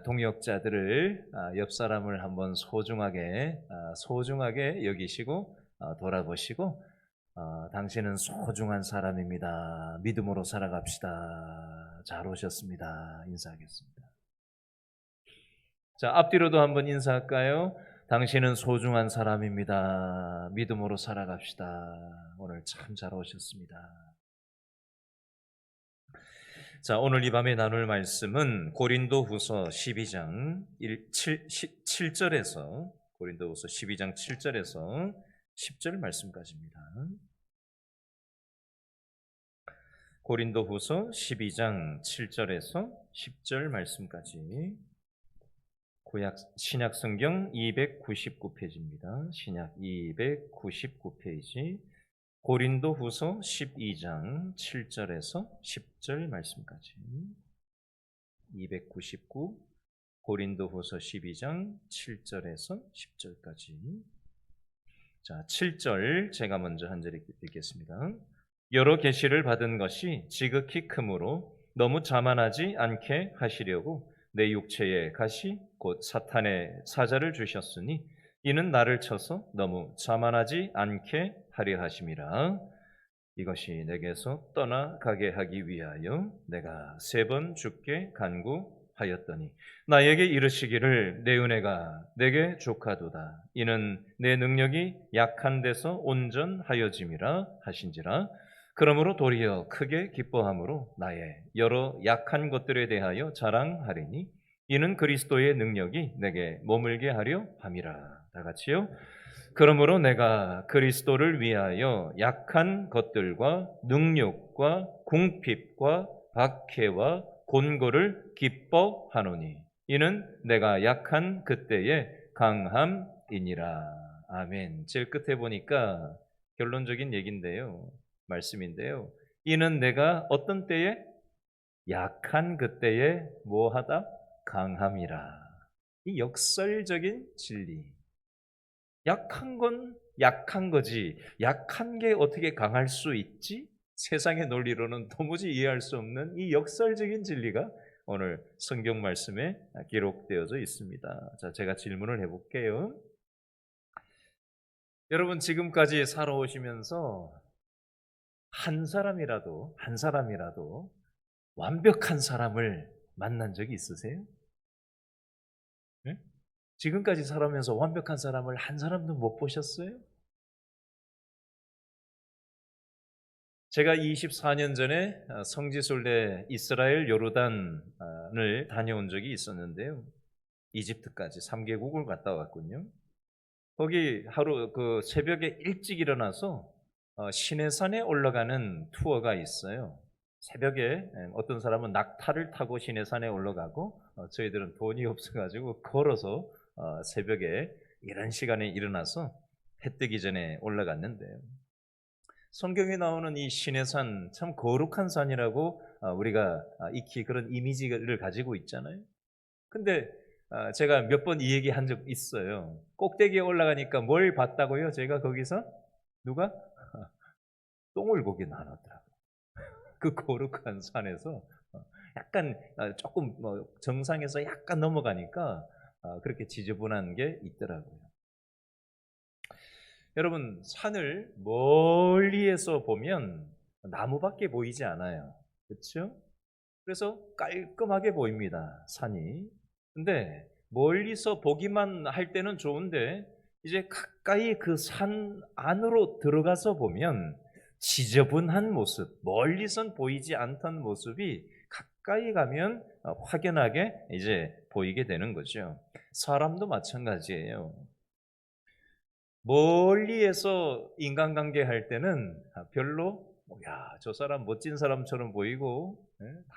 동역자들을 옆 사람을 한번 소중하게 여기시고 돌아보시고 당신은 소중한 사람입니다. 믿음으로 살아갑시다. 잘 오셨습니다. 인사하겠습니다. 자, 앞뒤로도 한번 인사할까요? 당신은 소중한 사람입니다. 믿음으로 살아갑시다. 오늘 참 잘 오셨습니다. 자, 오늘 이 밤에 나눌 말씀은 고린도후서 12장 7절에서 고린도후서 12장 7절에서 10절 말씀까지입니다. 고린도후서 12장 7절에서 10절 말씀까지 신약 성경 299페이지입니다. 신약 299페이지 고린도후서 12장 7절에서 10절 말씀까지 299 고린도후서 12장 7절에서 10절까지. 자, 7절 제가 먼저 한 절 읽겠습니다. 여러 계시를 받은 것이 지극히 크므로 너무 자만하지 않게 하시려고 내 육체에 가시 곧 사탄의 사자를 주셨으니 이는 나를 쳐서 너무 자만하지 않게 하려 하심이라. 이것이 내게서 떠나가게 하기 위하여 내가 3번 주께 간구하였더니 나에게 이르시기를 내 은혜가 내게 족하도다. 이는 내 능력이 약한 데서 온전하여짐이라 하신지라. 그러므로 도리어 크게 기뻐함으로 나의 여러 약한 것들에 대하여 자랑하리니 이는 그리스도의 능력이 내게 머물게 하려 함이라. 다 같이요. 그러므로 내가 그리스도를 위하여 약한 것들과 능욕과 궁핍과 박해와 곤고를 기뻐하노니 이는 내가 약한 그때의 강함이니라. 아멘. 제일 끝에 보니까 결론적인 얘기인데요. 말씀인데요. 이는 내가 어떤 때에 약한 그때에 뭐하다? 강함이라. 이 역설적인 진리. 약한 건 약한 거지. 약한 게 어떻게 강할 수 있지? 세상의 논리로는 도무지 이해할 수 없는 이 역설적인 진리가 오늘 성경 말씀에 기록되어져 있습니다. 자, 제가 질문을 해볼게요. 여러분 지금까지 살아오시면서 한 사람이라도 완벽한 사람을 만난 적이 있으세요? 네? 지금까지 살아오면서 완벽한 사람을 한 사람도 못 보셨어요? 제가 24년 전에 성지순례 이스라엘 요르단을 다녀온 적이 있었는데요. 이집트까지 3개국을 갔다 왔군요. 거기 하루 새벽에 일찍 일어나서 시내산에 올라가는 투어가 있어요. 새벽에 어떤 사람은 낙타를 타고 시내산에 올라가고 저희들은 돈이 없어가지고 걸어서 새벽에 이런 시간에 일어나서 해 뜨기 전에 올라갔는데요. 성경에 나오는 이 시내산 참 거룩한 산이라고 우리가 익히 그런 이미지를 가지고 있잖아요. 근데 제가 몇 번 이 얘기 한 적 있어요. 꼭대기에 올라가니까 뭘 봤다고요? 제가 거기서 누가? 똥을 보게 나눴더라고요. 그 거룩한 산에서 약간 조금 정상에서 약간 넘어가니까 그렇게 지저분한 게 있더라고요. 여러분 산을 멀리에서 보면 나무밖에 보이지 않아요. 그렇죠? 그래서 깔끔하게 보입니다. 산이. 근데 멀리서 보기만 할 때는 좋은데 이제 가까이 그 산 안으로 들어가서 보면 지저분한 모습, 멀리선 보이지 않던 모습이 가까이 가면 확연하게 이제 보이게 되는 거죠. 사람도 마찬가지예요. 멀리에서 인간관계 할 때는 별로 저 사람 멋진 사람처럼 보이고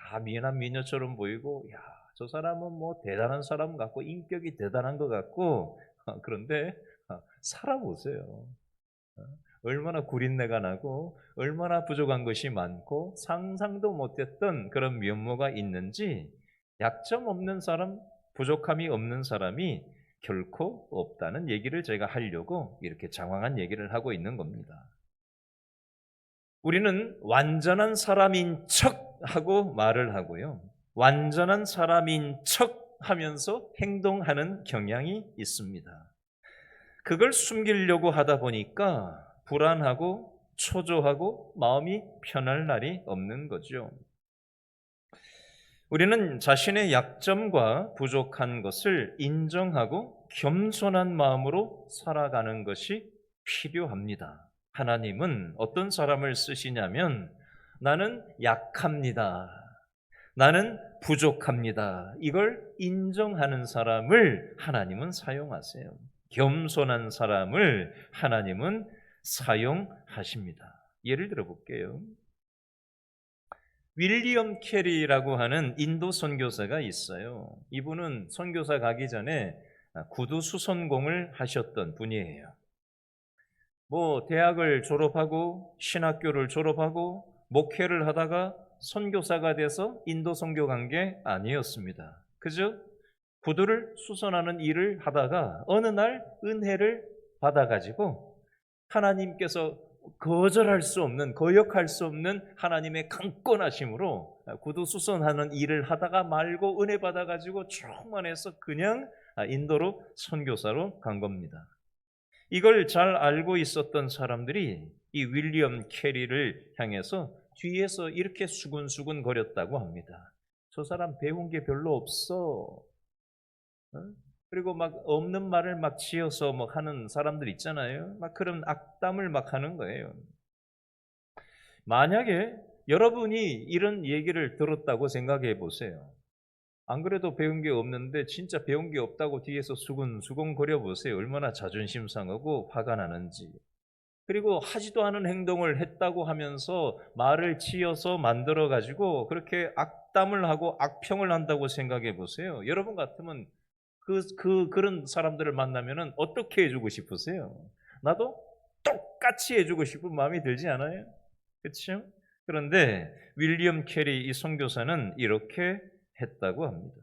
다 미남 미녀처럼 보이고 저 사람은 뭐 대단한 사람 같고 인격이 대단한 것 같고 그런데 살아보세요. 얼마나 구린내가 나고 얼마나 부족한 것이 많고 상상도 못했던 그런 면모가 있는지 약점 없는 사람, 부족함이 없는 사람이 결코 없다는 얘기를 제가 하려고 이렇게 장황한 얘기를 하고 있는 겁니다. 우리는 완전한 사람인 척 하고 말을 하고요. 완전한 사람인 척 하면서 행동하는 경향이 있습니다. 그걸 숨기려고 하다 보니까 불안하고 초조하고 마음이 편할 날이 없는 거죠. 우리는 자신의 약점과 부족한 것을 인정하고 겸손한 마음으로 살아가는 것이 필요합니다. 하나님은 어떤 사람을 쓰시냐면 나는 약합니다. 나는 부족합니다. 이걸 인정하는 사람을 하나님은 사용하세요. 겸손한 사람을 하나님은 사용하십니다. 예를 들어 볼게요. 윌리엄 캐리라고 하는 인도 선교사가 있어요. 이분은 선교사 가기 전에 구두 수선공을 하셨던 분이에요. 대학을 졸업하고 신학교를 졸업하고 목회를 하다가 선교사가 돼서 인도 선교 간 게 아니었습니다. 그저 구두를 수선하는 일을 하다가 어느 날 은혜를 받아가지고 하나님께서 거절할 수 없는, 거역할 수 없는 하나님의 강권하심으로 구두 수선하는 일을 하다가 말고 은혜 받아가지고 충만해서 그냥 인도로 선교사로 간 겁니다. 이걸 잘 알고 있었던 사람들이 이 윌리엄 캐리를 향해서 뒤에서 이렇게 수근수근 거렸다고 합니다. 저 사람 배운 게 별로 없어. 그리고 막 없는 말을 막 지어서 막 하는 사람들 있잖아요. 막 그런 악담을 막 하는 거예요. 만약에 여러분이 이런 얘기를 들었다고 생각해 보세요. 안 그래도 배운 게 없는데 진짜 배운 게 없다고 뒤에서 수근수근 거려 보세요. 얼마나 자존심 상하고 화가 나는지. 그리고 하지도 않은 행동을 했다고 하면서 말을 지어서 만들어 가지고 그렇게 악담을 하고 악평을 한다고 생각해 보세요. 여러분 같으면 그런 사람들을 만나면은 어떻게 해주고 싶으세요? 나도 똑같이 해주고 싶은 마음이 들지 않아요? 그렇죠? 그런데 윌리엄 캐리 이 선교사는 이렇게 했다고 합니다.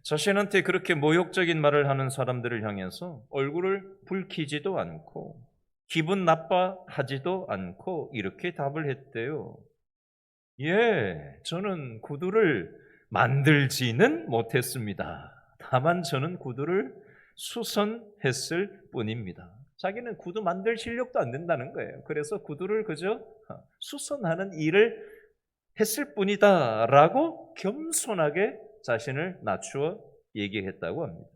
자신한테 그렇게 모욕적인 말을 하는 사람들을 향해서 얼굴을 붉히지도 않고 기분 나빠하지도 않고 이렇게 답을 했대요. 예, 저는 구두를 만들지는 못했습니다. 다만 저는 구두를 수선했을 뿐입니다. 자기는 구두 만들 실력도 안 된다는 거예요. 그래서 구두를 그저 수선하는 일을 했을 뿐이다 라고 겸손하게 자신을 낮추어 얘기했다고 합니다.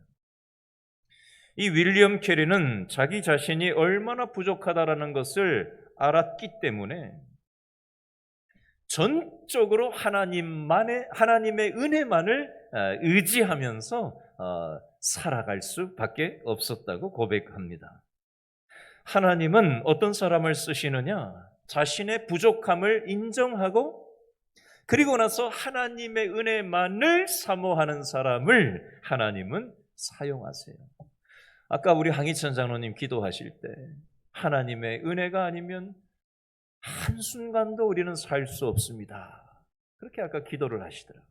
이 윌리엄 캐리는 자기 자신이 얼마나 부족하다라는 것을 알았기 때문에 전적으로 하나님의 은혜만을 의지하면서 살아갈 수밖에 없었다고 고백합니다. 하나님은 어떤 사람을 쓰시느냐? 자신의 부족함을 인정하고 그리고 나서 하나님의 은혜만을 사모하는 사람을 하나님은 사용하세요. 아까 우리 황희천 장로님 기도하실 때 하나님의 은혜가 아니면 한순간도 우리는 살 수 없습니다. 그렇게 아까 기도를 하시더라고요.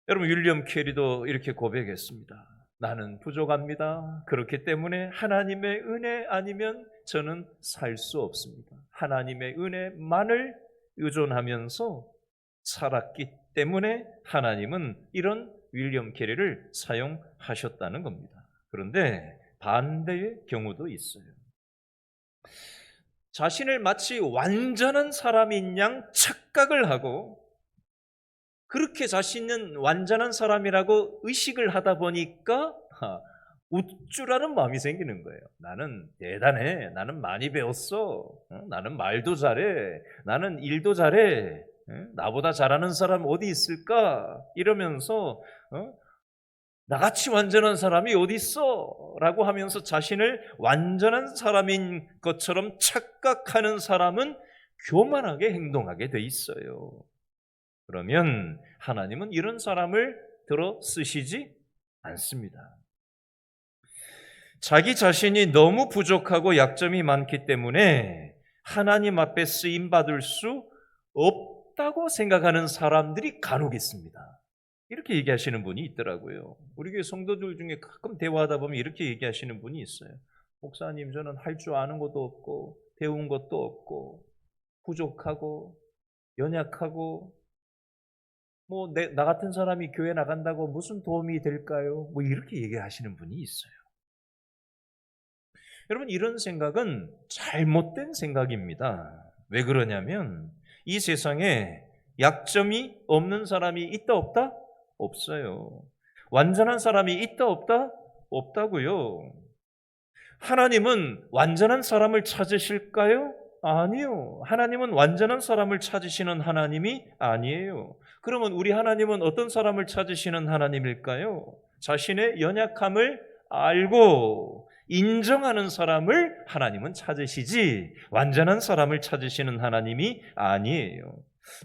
여러분 윌리엄 캐리도 이렇게 고백했습니다. 나는 부족합니다. 그렇기 때문에 하나님의 은혜 아니면 저는 살 수 없습니다. 하나님의 은혜만을 의존하면서 살았기 때문에 하나님은 이런 윌리엄 캐리를 사용하셨다는 겁니다. 그런데 반대의 경우도 있어요. 자신을 마치 완전한 사람인 양 착각을 하고 그렇게 자신은 완전한 사람이라고 의식을 하다 보니까 우쭐하는 마음이 생기는 거예요. 나는 대단해. 나는 많이 배웠어. 나는 말도 잘해. 나는 일도 잘해. 나보다 잘하는 사람 어디 있을까? 이러면서 나같이 완전한 사람이 어디 있어? 라고 하면서 자신을 완전한 사람인 것처럼 착각하는 사람은 교만하게 행동하게 돼 있어요. 그러면 하나님은 이런 사람을 들어 쓰시지 않습니다. 자기 자신이 너무 부족하고 약점이 많기 때문에 하나님 앞에 쓰임받을 수 없다고 생각하는 사람들이 간혹 있습니다. 이렇게 얘기하시는 분이 있더라고요. 우리 교회 성도들 중에 가끔 대화하다 보면 이렇게 얘기하시는 분이 있어요. 목사님, 저는 할 줄 아는 것도 없고 배운 것도 없고 부족하고 연약하고 뭐 나 같은 사람이 교회 나간다고 무슨 도움이 될까요? 뭐 이렇게 얘기하시는 분이 있어요. 여러분, 이런 생각은 잘못된 생각입니다. 왜 그러냐면 이 세상에 약점이 없는 사람이 있다 없다? 없어요. 완전한 사람이 있다 없다? 없다고요. 하나님은 완전한 사람을 찾으실까요? 아니요. 하나님은 완전한 사람을 찾으시는 하나님이 아니에요. 그러면 우리 하나님은 어떤 사람을 찾으시는 하나님일까요? 자신의 연약함을 알고 인정하는 사람을 하나님은 찾으시지 완전한 사람을 찾으시는 하나님이 아니에요.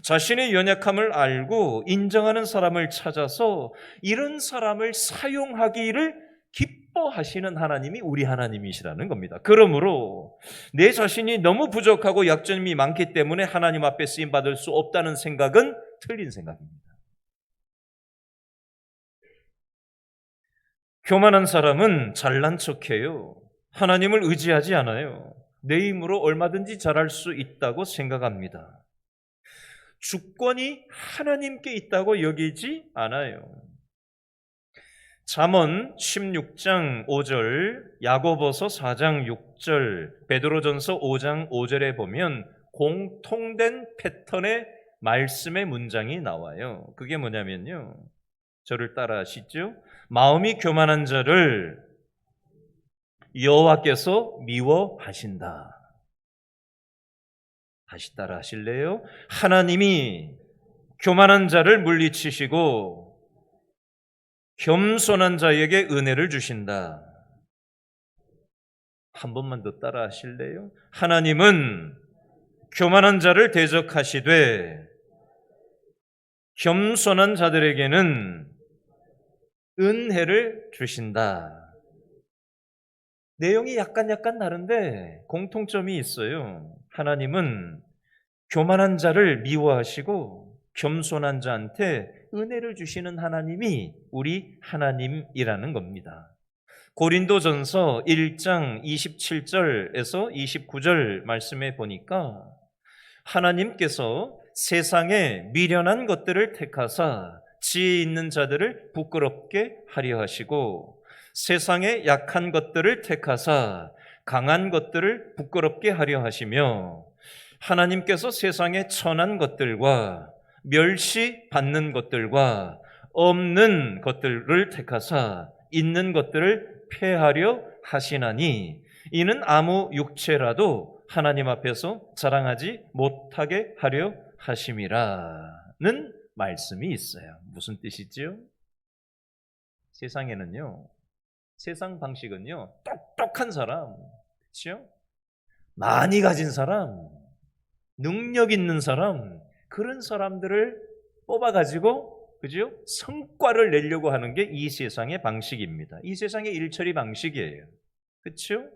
자신의 연약함을 알고 인정하는 사람을 찾아서 이런 사람을 사용하기를 기뻐하시는 하나님이 우리 하나님이시라는 겁니다. 그러므로 내 자신이 너무 부족하고 약점이 많기 때문에 하나님 앞에 쓰임받을 수 없다는 생각은 틀린 생각입니다. 교만한 사람은 잘난 척해요. 하나님을 의지하지 않아요. 내 힘으로 얼마든지 잘할 수 있다고 생각합니다. 주권이 하나님께 있다고 여기지 않아요. 잠언 16장 5절, 야고보서 4장 6절, 베드로전서 5장 5절에 보면 공통된 패턴의 말씀의 문장이 나와요. 그게 뭐냐면요, 저를 따라 하시죠. 마음이 교만한 자를 여호와께서 미워하신다. 다시 따라 하실래요? 하나님이 교만한 자를 물리치시고 겸손한 자에게 은혜를 주신다. 한 번만 더 따라 하실래요? 하나님은 교만한 자를 대적하시되 겸손한 자들에게는 은혜를 주신다. 내용이 약간 다른데 공통점이 있어요. 하나님은 교만한 자를 미워하시고 겸손한 자한테 은혜를 주시는 하나님이 우리 하나님이라는 겁니다. 고린도전서 1장 27절에서 29절 말씀에 보니까 하나님께서 세상에 미련한 것들을 택하사 지혜 있는 자들을 부끄럽게 하려 하시고 세상에 약한 것들을 택하사 강한 것들을 부끄럽게 하려 하시며 하나님께서 세상에 천한 것들과 멸시받는 것들과 없는 것들을 택하사 있는 것들을 폐하려 하시나니 이는 아무 육체라도 하나님 앞에서 자랑하지 못하게 하려 하심이라는 말씀이 있어요. 무슨 뜻이지요? 세상에는요, 세상 방식은요, 똑똑한 사람, 그렇죠? 많이 가진 사람, 능력 있는 사람, 그런 사람들을 뽑아가지고, 그죠? 성과를 내려고 하는 게 이 세상의 방식입니다. 이 세상의 일처리 방식이에요. 그렇죠?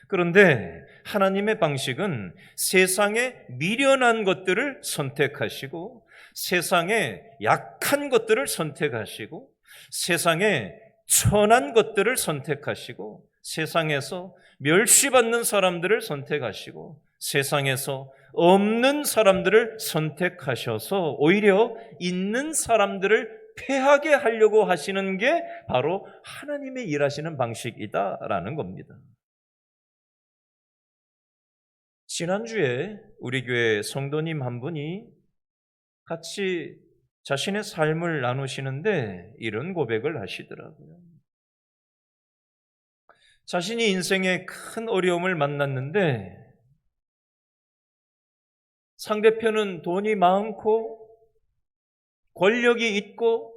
그런데 하나님의 방식은 세상에 미련한 것들을 선택하시고 세상에 약한 것들을 선택하시고 세상에 천한 것들을 선택하시고 세상에서 멸시받는 사람들을 선택하시고 세상에서 없는 사람들을 선택하셔서 오히려 있는 사람들을 패하게 하려고 하시는 게 바로 하나님의 일하시는 방식이다라는 겁니다. 지난주에 우리 교회 성도님 한 분이 같이 자신의 삶을 나누시는데 이런 고백을 하시더라고요. 자신이 인생에 큰 어려움을 만났는데 상대편은 돈이 많고 권력이 있고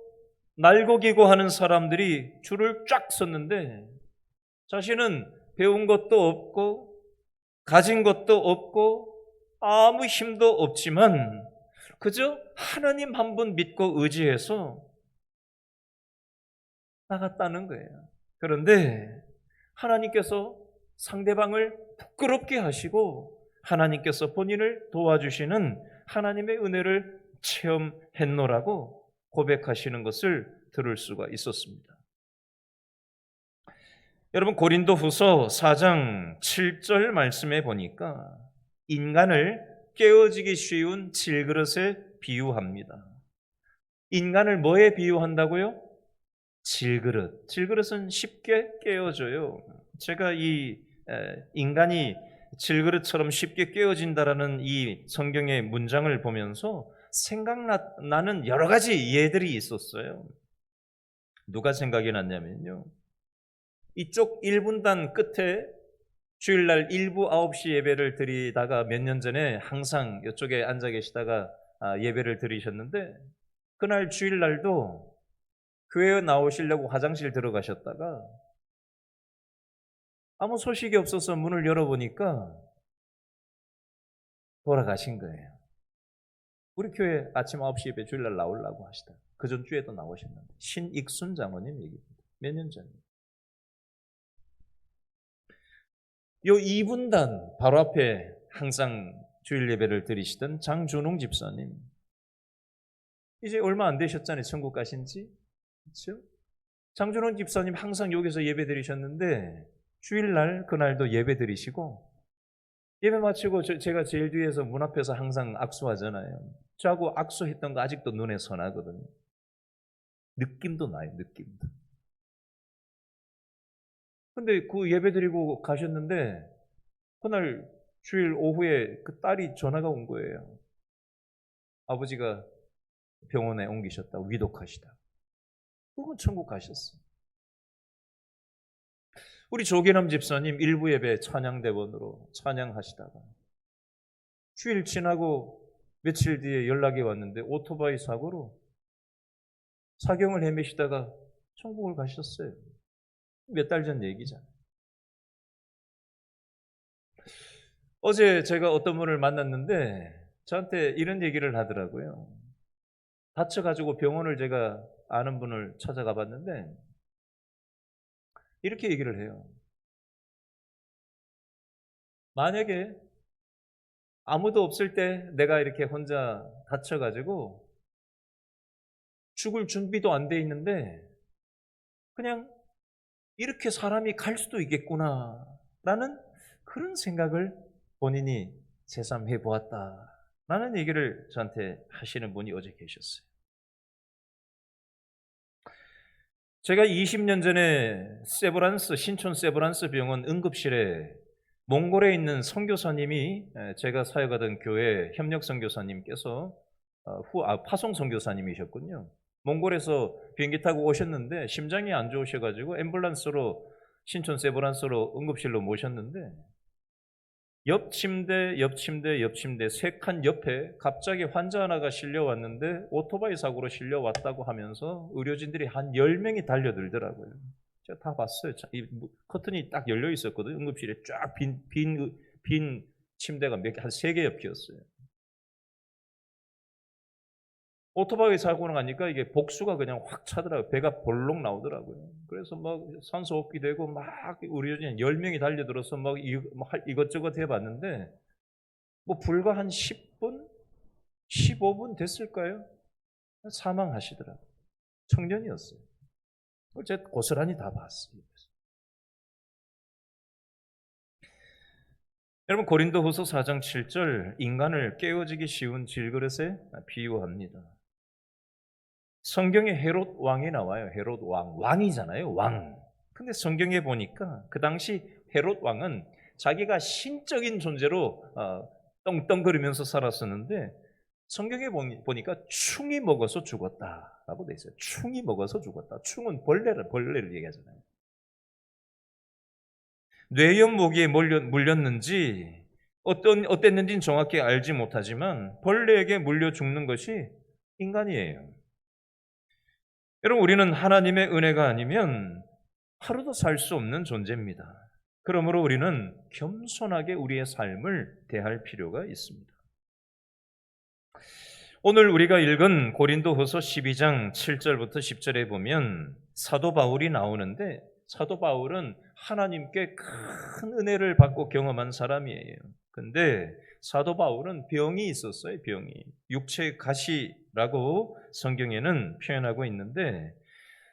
날고기고 하는 사람들이 줄을 쫙 섰는데 자신은 배운 것도 없고 가진 것도 없고 아무 힘도 없지만 그저 하나님 한 분 믿고 의지해서 나갔다는 거예요. 그런데 하나님께서 상대방을 부끄럽게 하시고 하나님께서 본인을 도와주시는 하나님의 은혜를 체험했노라고 고백하시는 것을 들을 수가 있었습니다. 여러분, 고린도후서 4장 7절 말씀에 보니까 인간을 깨어지기 쉬운 질그릇에 비유합니다. 인간을 뭐에 비유한다고요? 질그릇. 질그릇은 쉽게 깨어져요. 제가 인간이 질그릇처럼 쉽게 깨어진다라는 이 성경의 문장을 보면서 생각나는 여러 가지 예들이 있었어요. 누가 생각이 났냐면요, 이쪽 1분단 끝에 주일날 일부 9시 예배를 드리다가 몇 년 전에 항상 이쪽에 앉아 계시다가 예배를 드리셨는데, 그날 주일날도 교회에 나오시려고 화장실 들어가셨다가 아무 소식이 없어서 문을 열어보니까 돌아가신 거예요. 우리 교회 아침 9시 예배 주일날 나오려고 하시다. 그 전 주에도 나오셨는데, 신익순 장로님 얘기입니다. 몇 년 전에. 요 2분단 바로 앞에 항상 주일 예배를 드리시던 장준홍 집사님, 이제 얼마 안 되셨잖아요, 천국 가신 지. 그렇죠? 장준홍 집사님 항상 여기서 예배 드리셨는데 주일날 그날도 예배 드리시고, 예배 마치고 제가 제일 뒤에서 문 앞에서 항상 악수하잖아요. 저하고 악수했던 거 아직도 눈에 선하거든요. 느낌도 나요, 느낌도. 근데 그 예배 드리고 가셨는데 그날 주일 오후에 그 딸이 전화가 온 거예요. 아버지가 병원에 옮기셨다, 위독하시다. 그건 천국 가셨어요. 우리 조계남 집사님 일부 예배 찬양대본으로 찬양하시다가 주일 지나고 며칠 뒤에 연락이 왔는데 오토바이 사고로 사경을 헤매시다가 천국을 가셨어요. 몇 달 전 얘기잖아요. 어제 제가 어떤 분을 만났는데 저한테 이런 얘기를 하더라고요. 다쳐가지고 병원을 제가 아는 분을 찾아가 봤는데 이렇게 얘기를 해요. 만약에 아무도 없을 때 내가 이렇게 혼자 다쳐가지고 죽을 준비도 안 돼 있는데 그냥 이렇게 사람이 갈 수도 있겠구나 라는 그런 생각을 본인이 새삼해 보았다 라는 얘기를 저한테 하시는 분이 어제 계셨어요. 제가 20년 전에 신촌 세브란스 병원 응급실에 몽골에 있는 선교사님이, 제가 사역하던 교회 협력 선교사님께서 파송 선교사님이셨군요. 몽골에서 비행기 타고 오셨는데 심장이 안 좋으셔가지고 앰뷸런스로 신촌 세브란스로 응급실로 모셨는데 옆 침대 세 칸 옆에 갑자기 환자 하나가 실려왔는데 오토바이 사고로 실려왔다고 하면서 의료진들이 한 10명이 달려들더라고요. 제가 다 봤어요. 커튼이 딱 열려 있었거든요. 응급실에 쫙 빈 침대가 한 3개 옆이었어요. 오토바이 사고 나니까 이게 복수가 그냥 확 차더라고요. 배가 볼록 나오더라고요. 그래서 막 산소호흡기 되고 막 의료진 10명이 달려들어서 막 이것저것 해봤는데 뭐 불과 한 10분, 15분 됐을까요? 사망하시더라고요. 청년이었어요. 그걸 제가 고스란히 다 봤어요. 여러분, 고린도후서 4장 7절, 인간을 깨어지기 쉬운 질그릇에 비유합니다. 성경에 헤롯 왕이 나와요. 헤롯 왕이잖아요. 왕. 근데 성경에 보니까 그 당시 헤롯 왕은 자기가 신적인 존재로 떵떵거리면서 살았었는데 성경에 보니까 충이 먹어서 죽었다라고 돼 있어요. 충이 먹어서 죽었다. 충은 벌레를 얘기하잖아요. 뇌염 모기에 물렸는지 어땠는지는 정확히 알지 못하지만 벌레에게 물려 죽는 것이 인간이에요. 여러분, 우리는 하나님의 은혜가 아니면 하루도 살 수 없는 존재입니다. 그러므로 우리는 겸손하게 우리의 삶을 대할 필요가 있습니다. 오늘 우리가 읽은 고린도후서 12장 7절부터 10절에 보면 사도 바울이 나오는데, 사도 바울은 하나님께 큰 은혜를 받고 경험한 사람이에요. 근데 사도 바울은 병이 있었어요. 병이. 육체의 가시라고 성경에는 표현하고 있는데,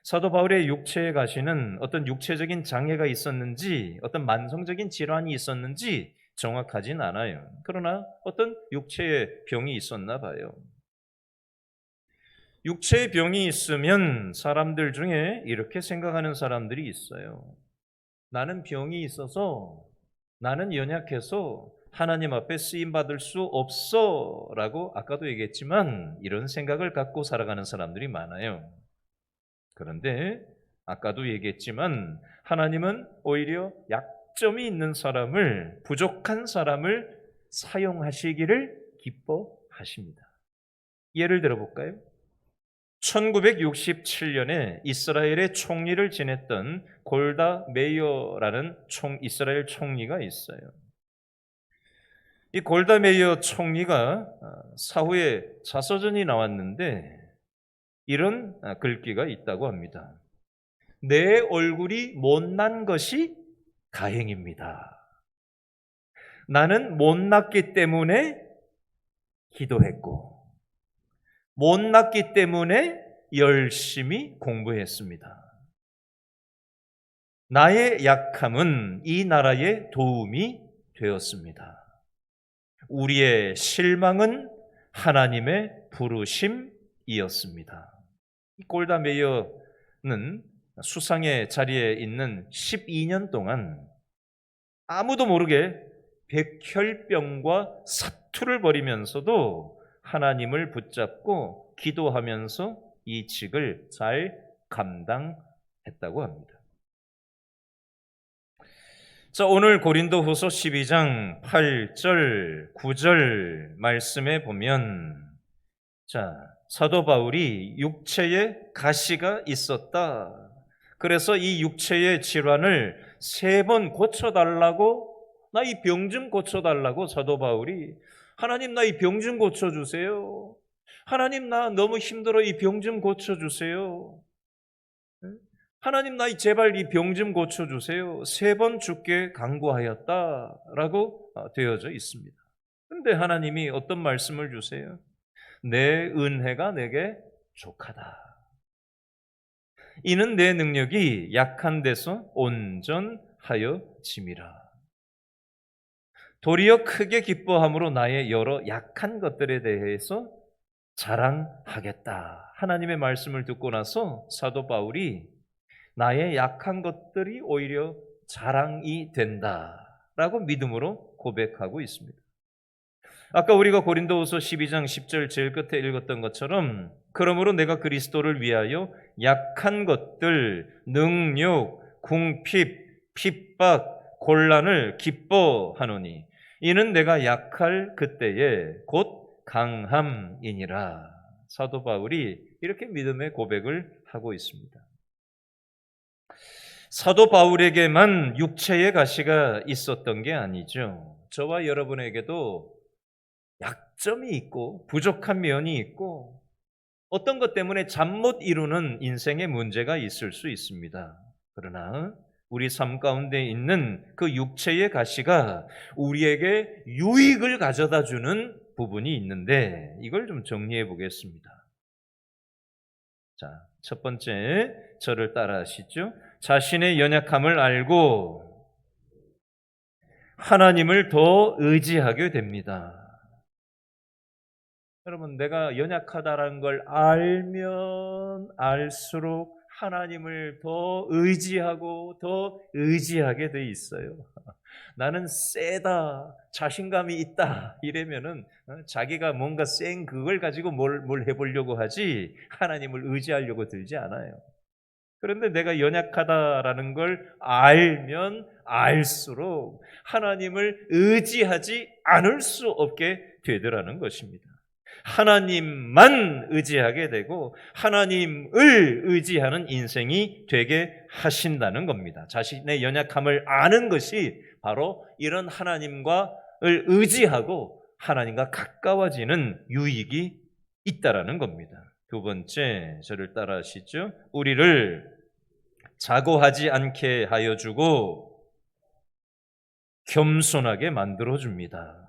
사도 바울의 육체의 가시는 어떤 육체적인 장애가 있었는지, 어떤 만성적인 질환이 있었는지 정확하진 않아요. 그러나 어떤 육체의 병이 있었나 봐요. 육체의 병이 있으면 사람들 중에 이렇게 생각하는 사람들이 있어요. 나는 병이 있어서, 나는 연약해서 하나님 앞에 쓰임받을 수 없어 라고 아까도 얘기했지만 이런 생각을 갖고 살아가는 사람들이 많아요. 그런데 아까도 얘기했지만 하나님은 오히려 약점이 있는 사람을, 부족한 사람을 사용하시기를 기뻐하십니다. 예를 들어볼까요? 1967년에 이스라엘의 총리를 지냈던 골다 메이어라는 이스라엘 총리가 있어요. 이 골다 메이어 총리가 사후에 자서전이 나왔는데 이런 글귀가 있다고 합니다. 내 얼굴이 못난 것이 다행입니다. 나는 못났기 때문에 기도했고 못났기 때문에 열심히 공부했습니다. 나의 약함은 이 나라에 도움이 되었습니다. 우리의 실망은 하나님의 부르심이었습니다. 골다 메이어는 수상의 자리에 있는 12년 동안 아무도 모르게 백혈병과 사투를 벌이면서도 하나님을 붙잡고 기도하면서 이 직을 잘 감당했다고 합니다. 자, 오늘 고린도후서 12장 8절, 9절 말씀에 보면 사도 바울이 육체에 가시가 있었다. 그래서 이 육체의 질환을 3번 고쳐달라고, 나 이 병 좀 고쳐달라고 사도 바울이, 하나님 나 이 병 좀 고쳐주세요. 하나님 나 너무 힘들어 이 병 좀 고쳐주세요. 하나님 나 제발 이 병 좀 고쳐주세요. 3번 주께 간구하였다라고 되어져 있습니다. 그런데 하나님이 어떤 말씀을 주세요? 내 은혜가 내게 족하다. 이는 내 능력이 약한 데서 온전하여 짐이라. 도리어 크게 기뻐함으로 나의 여러 약한 것들에 대해서 자랑하겠다. 하나님의 말씀을 듣고 나서 사도 바울이 나의 약한 것들이 오히려 자랑이 된다라고 믿음으로 고백하고 있습니다. 아까 우리가 고린도후서 12장 10절 제일 끝에 읽었던 것처럼 그러므로 내가 그리스도를 위하여 약한 것들, 능욕, 궁핍, 핍박, 곤란을 기뻐하노니 이는 내가 약할 그때에 곧 강함이니라. 사도 바울이 이렇게 믿음의 고백을 하고 있습니다. 사도 바울에게만 육체의 가시가 있었던 게 아니죠. 저와 여러분에게도 약점이 있고 부족한 면이 있고 어떤 것 때문에 잠 못 이루는 인생의 문제가 있을 수 있습니다. 그러나 우리 삶 가운데 있는 그 육체의 가시가 우리에게 유익을 가져다 주는 부분이 있는데 이걸 좀 정리해 보겠습니다. 자, 첫 번째, 저를 따라 하시죠. 자신의 연약함을 알고 하나님을 더 의지하게 됩니다. 여러분, 내가 연약하다는 걸 알면 알수록 하나님을 더 의지하고 더 의지하게 돼 있어요. 나는 세다, 자신감이 있다 이러면은 자기가 뭔가 센 그걸 가지고 뭘 해보려고 하지 하나님을 의지하려고 들지 않아요. 그런데 내가 연약하다라는 걸 알면 알수록 하나님을 의지하지 않을 수 없게 되더라는 것입니다. 하나님만 의지하게 되고 하나님을 의지하는 인생이 되게 하신다는 겁니다. 자신의 연약함을 아는 것이 바로 이런 하나님을 의지하고 하나님과 가까워지는 유익이 있다라는 겁니다. 두 번째, 저를 따라 하시죠. 우리를 자고하지 않게 하여 주고 겸손하게 만들어 줍니다.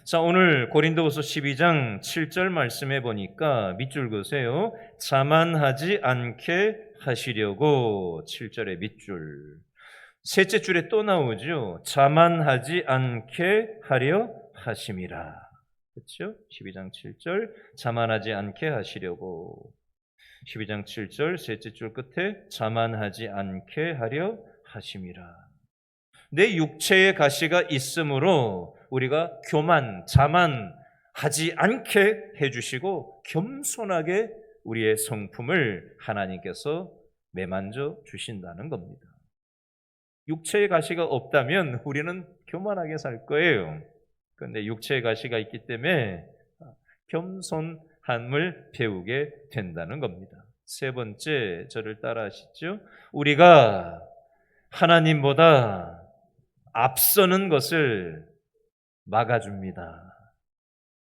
자, 오늘 고린도후서 12장 7절 말씀해 보니까 밑줄 그으세요. 자만하지 않게 하시려고 7절의 밑줄. 셋째 줄에 또 나오죠. 자만하지 않게 하려 하심이라. 그렇죠? 12장 7절 자만하지 않게 하시려고. 12장 7절 셋째 줄 끝에 자만하지 않게 하려 하심이라. 내 육체의 가시가 있으므로 우리가 교만, 자만하지 않게 해주시고 겸손하게 우리의 성품을 하나님께서 매만져 주신다는 겁니다. 육체의 가시가 없다면 우리는 교만하게 살 거예요. 그런데 육체의 가시가 있기 때문에 겸손함을 배우게 된다는 겁니다. 세 번째, 저를 따라 하시죠. 우리가 하나님보다 앞서는 것을 막아줍니다.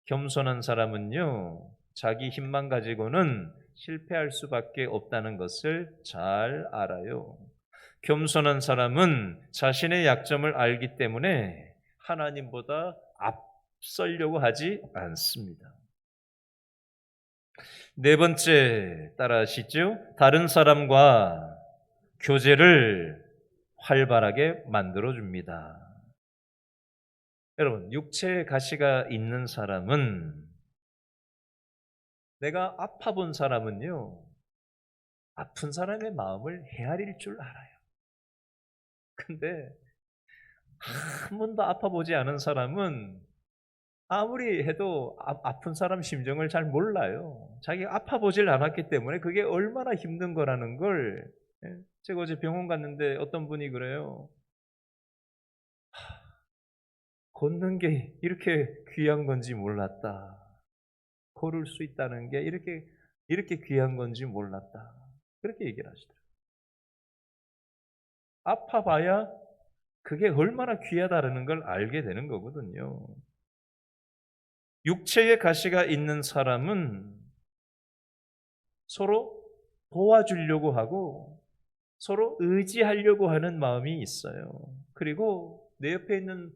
겸손한 사람은요, 자기 힘만 가지고는 실패할 수밖에 없다는 것을 잘 알아요. 겸손한 사람은 자신의 약점을 알기 때문에 하나님보다 앞서려고 하지 않습니다. 네 번째, 따라하시죠. 다른 사람과 교제를 활발하게 만들어줍니다. 여러분, 육체의 가시가 있는 사람은, 내가 아파본 사람은요, 아픈 사람의 마음을 헤아릴 줄 알아요. 근데 한 번도 아파보지 않은 사람은 아무리 해도 아픈 사람 심정을 잘 몰라요. 자기가 아파보질 않았기 때문에 그게 얼마나 힘든 거라는 걸. 제가 어제 병원 갔는데 어떤 분이 그래요. 걷는 게 이렇게 귀한 건지 몰랐다. 걸을 수 있다는 게 이렇게 귀한 건지 몰랐다. 그렇게 얘기를 하시더라고요. 아파봐야 그게 얼마나 귀하다는 걸 알게 되는 거거든요. 육체의 가시가 있는 사람은 서로 도와주려고 하고 서로 의지하려고 하는 마음이 있어요. 그리고 내 옆에 있는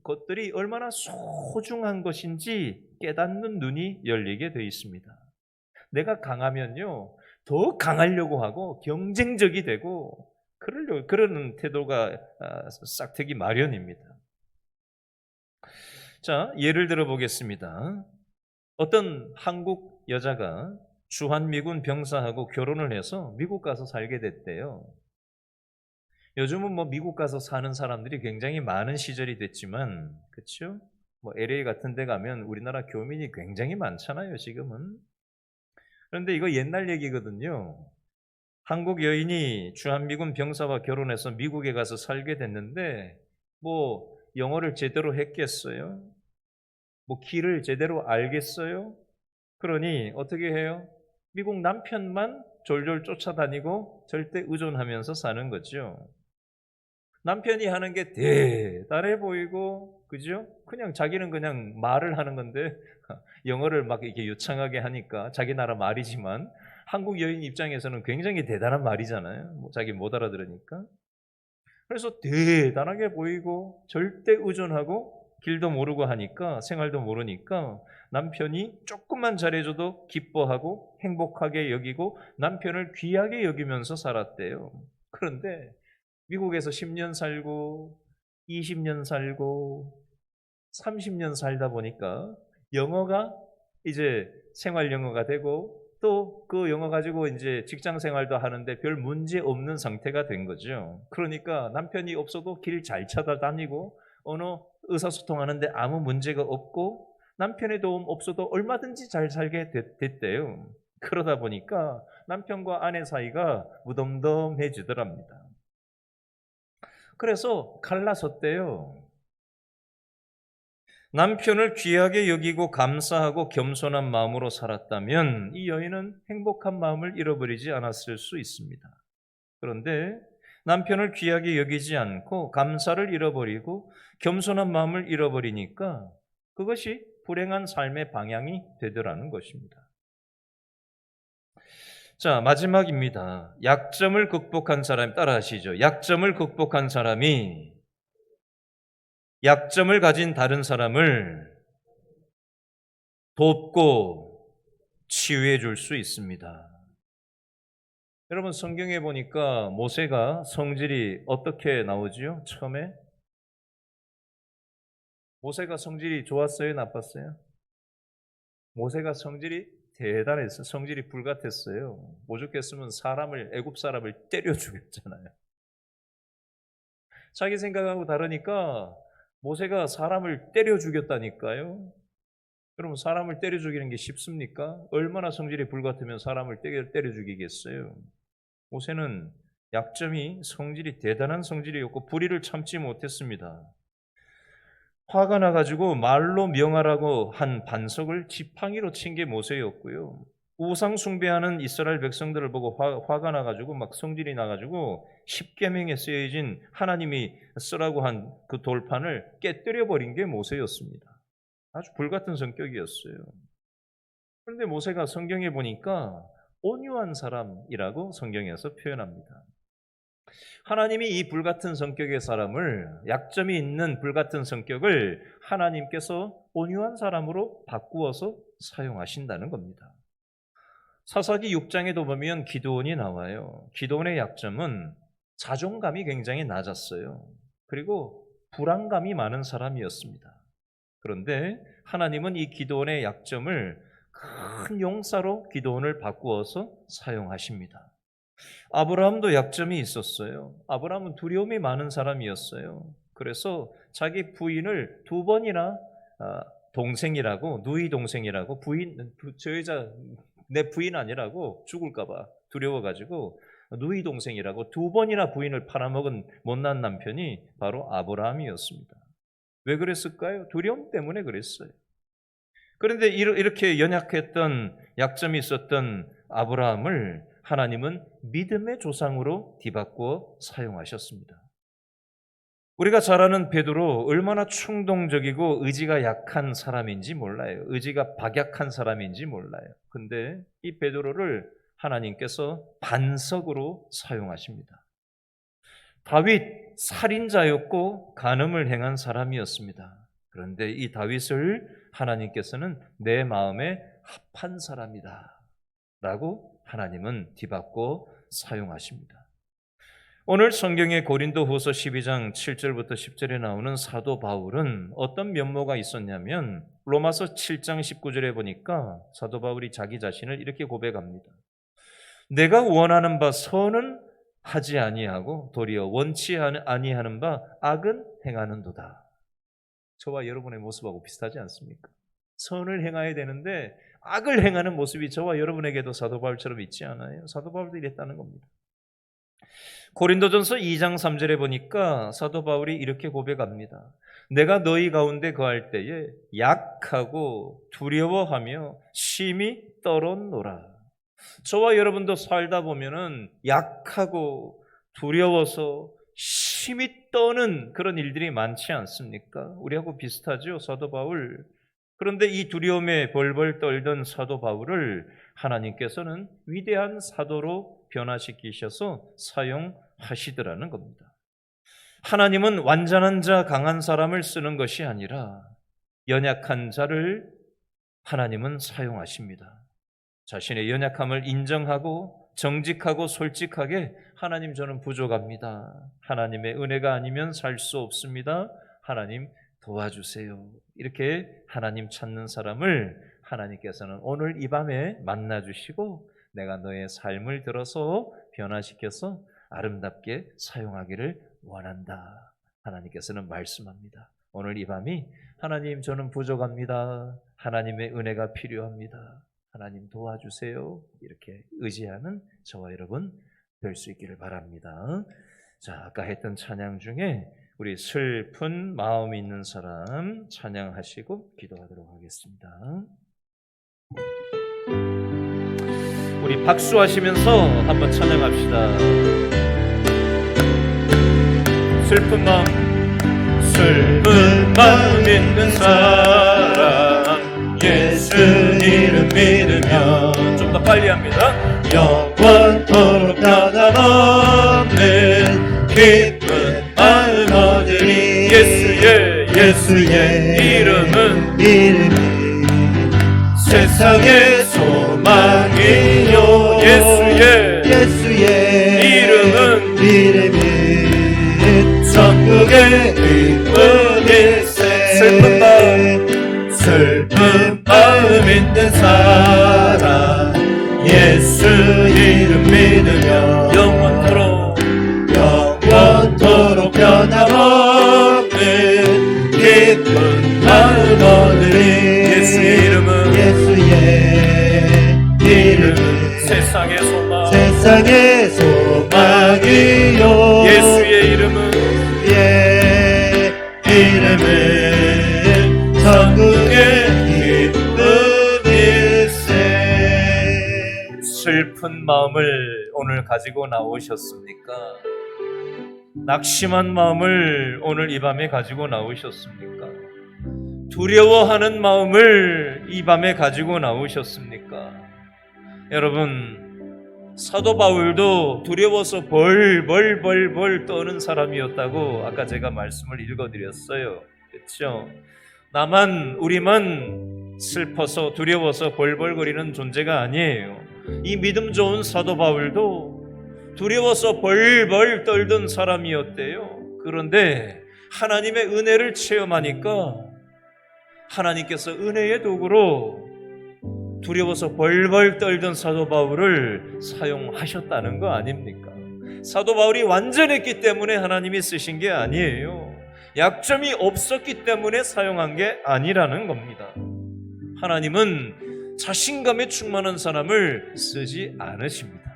것들이 얼마나 소중한 것인지 깨닫는 눈이 열리게 되어 있습니다. 내가 강하면요, 더 강하려고 하고 경쟁적이 되고 그러는 태도가 싹트기 마련입니다. 자, 예를 들어 보겠습니다. 어떤 한국 여자가 주한미군 병사하고 결혼을 해서 미국 가서 살게 됐대요. 요즘은 뭐 미국 가서 사는 사람들이 굉장히 많은 시절이 됐지만, 그렇죠? 뭐 LA 같은 데 가면 우리나라 교민이 굉장히 많잖아요, 지금은. 그런데 이거 옛날 얘기거든요. 한국 여인이 주한미군 병사와 결혼해서 미국에 가서 살게 됐는데, 뭐 영어를 제대로 했겠어요? 뭐 길을 제대로 알겠어요? 그러니 어떻게 해요? 미국 남편만 졸졸 쫓아다니고 절대 의존하면서 사는 거죠. 남편이 하는 게 대단해 보이고, 그죠? 그냥 자기는 그냥 말을 하는 건데 영어를 막 이렇게 유창하게 하니까 자기 나라 말이지만 한국 여인 입장에서는 굉장히 대단한 말이잖아요. 뭐 자기 못 알아들으니까. 그래서 대단하게 보이고 절대 의존하고 길도 모르고 하니까, 생활도 모르니까 남편이 조금만 잘해줘도 기뻐하고 행복하게 여기고 남편을 귀하게 여기면서 살았대요. 그런데 미국에서 10년 살고 20년 살고 30년 살다 보니까 영어가 이제 생활 영어가 되고 또 그 영어 가지고 이제 직장 생활도 하는데 별 문제 없는 상태가 된 거죠. 그러니까 남편이 없어도 길 잘 찾아다니고 언어 의사소통하는데 아무 문제가 없고 남편의 도움 없어도 얼마든지 잘 살게 됐대요. 그러다 보니까 남편과 아내 사이가 무덤덤해지더랍니다. 그래서 갈라섰대요. 남편을 귀하게 여기고 감사하고 겸손한 마음으로 살았다면 이 여인은 행복한 마음을 잃어버리지 않았을 수 있습니다. 그런데 남편을 귀하게 여기지 않고 감사를 잃어버리고 겸손한 마음을 잃어버리니까 그것이 불행한 삶의 방향이 되더라는 것입니다. 자, 마지막입니다. 약점을 극복한 사람, 따라하시죠. 약점을 극복한 사람이 약점을 가진 다른 사람을 돕고 치유해 줄 수 있습니다. 여러분, 성경에 보니까 모세가 성질이 어떻게 나오지요? 처음에 모세가 성질이 좋았어요, 나빴어요? 모세가 성질이 대단했어요. 성질이 불같았어요. 오죽했으면 애굽 사람을 때려 죽였잖아요. 자기 생각하고 다르니까 모세가 사람을 때려 죽였다니까요. 여러분, 사람을 때려 죽이는 게 쉽습니까? 얼마나 성질이 불같으면 사람을 때려 죽이겠어요. 모세는 약점이 성질이 대단한 성질이었고 불의를 참지 못했습니다. 화가 나가지고 말로 명하라고 한 반석을 지팡이로 친 게 모세였고요. 우상 숭배하는 이스라엘 백성들을 보고 화가 나가지고 막 성질이 나가지고 십계명에 쓰여진 하나님이 쓰라고 한 그 돌판을 깨뜨려 버린 게 모세였습니다. 아주 불같은 성격이었어요. 그런데 모세가 성경에 보니까 온유한 사람이라고 성경에서 표현합니다. 하나님이 이 불같은 성격의 사람을, 약점이 있는 불같은 성격을 하나님께서 온유한 사람으로 바꾸어서 사용하신다는 겁니다. 사사기 6장에도 보면 기드온이 나와요. 기드온의 약점은 자존감이 굉장히 낮았어요. 그리고 불안감이 많은 사람이었습니다. 그런데 하나님은 이 기드온의 약점을 큰 용사로 기드온을 바꾸어서 사용하십니다. 아브라함도 약점이 있었어요. 아브라함은 두려움이 많은 사람이었어요. 그래서 자기 부인을 2번이나 동생이라고, 누이 동생이라고, 저 여자 내 부인 아니라고 죽을까봐 두려워가지고 누이 동생이라고 2번이나 부인을 팔아먹은 못난 남편이 바로 아브라함이었습니다. 왜 그랬을까요? 두려움 때문에 그랬어요. 그런데 이렇게 연약했던, 약점이 있었던 아브라함을 하나님은 믿음의 조상으로 뒤바꾸어 사용하셨습니다. 우리가 잘 아는 베드로, 얼마나 충동적이고 의지가 약한 사람인지 몰라요. 의지가 박약한 사람인지 몰라요. 근데 이 베드로를 하나님께서 반석으로 사용하십니다. 다윗, 살인자였고 간음을 행한 사람이었습니다. 그런데 이 다윗을 하나님께서는 내 마음에 합한 사람이다 라고 하나님은 뒤바꿔 사용하십니다. 오늘 성경의 고린도후서 12장 7절부터 10절에 나오는 사도 바울은 어떤 면모가 있었냐면, 로마서 7장 19절에 보니까 사도 바울이 자기 자신을 이렇게 고백합니다. 내가 원하는 바 선은 하지 아니하고 도리어 원치 아니하는 바 악은 행하는도다. 저와 여러분의 모습하고 비슷하지 않습니까? 선을 행해야 되는데 악을 행하는 모습이 저와 여러분에게도 사도 바울처럼 있지 않아요? 사도 바울도 이랬다는 겁니다. 고린도전서 2장 3절에 보니까 사도 바울이 이렇게 고백합니다. 내가 너희 가운데 거할 때에 약하고 두려워하며 심히 떨었노라. 저와 여러분도 살다 보면은 약하고 두려워서 심히 떠는 그런 일들이 많지 않습니까? 우리하고 비슷하죠, 사도 바울. 그런데 이 두려움에 벌벌 떨던 사도 바울을 하나님께서는 위대한 사도로 변화시키셔서 사용하시더라는 겁니다. 하나님은 완전한 자, 강한 사람을 쓰는 것이 아니라 연약한 자를 하나님은 사용하십니다. 자신의 연약함을 인정하고 정직하고 솔직하게, 하나님 저는 부족합니다. 하나님의 은혜가 아니면 살 수 없습니다. 하나님 도와주세요. 이렇게 하나님 찾는 사람을 하나님께서는 오늘 이 밤에 만나주시고 내가 너의 삶을 들어서 변화시켜서 아름답게 사용하기를 원한다. 하나님께서는 말씀합니다. 오늘 이 밤이 하나님 저는 부족합니다. 하나님의 은혜가 필요합니다. 하나님 도와주세요. 이렇게 의지하는 저와 여러분 될 수 있기를 바랍니다. 자, 아까 했던 찬양 중에 우리 슬픈 마음 있는 사람 찬양하시고 기도하도록 하겠습니다. 우리 박수하시면서 한번 찬양합시다. 슬픈 마음 있는 사람 예수 이름 믿으며, 좀 더 빨리 합니다. 영원토록 변함없는 기쁜 마음 얻으리. 예수의 이름은 세상의 소망이요. 예수의 이름은 천국의 기쁨일세. 슬픈 마음 있는 이름 믿으며 영원토록 변함없는 기쁜 마음 얻으리. 예수의 이름은 세상의 소망이요. 예수의 이름은 천국의 기쁨일세. 슬픈 마음을 오늘 가지고 나오셨습니까? 낙심한 마음을 오늘 이 밤에 가지고 나오셨습니까? 두려워하는 마음을 이 밤에 가지고 나오셨습니까? 여러분, 사도 바울도 두려워서 벌벌 떠는 사람이었다고 아까 제가 말씀을 읽어드렸어요. 그렇죠? 우리만 슬퍼서 두려워서 벌벌거리는 존재가 아니에요. 이 믿음 좋은 사도 바울도 두려워서 벌벌 떨던 사람이었대요. 그런데 하나님의 은혜를 체험하니까 하나님께서 은혜의 도구로 두려워서 벌벌 떨던 사도 바울을 사용하셨다는 거 아닙니까? 사도 바울이 완전했기 때문에 하나님이 쓰신 게 아니에요. 약점이 없었기 때문에 사용한 게 아니라는 겁니다. 하나님은 자신감에 충만한 사람을 쓰지 않으십니다.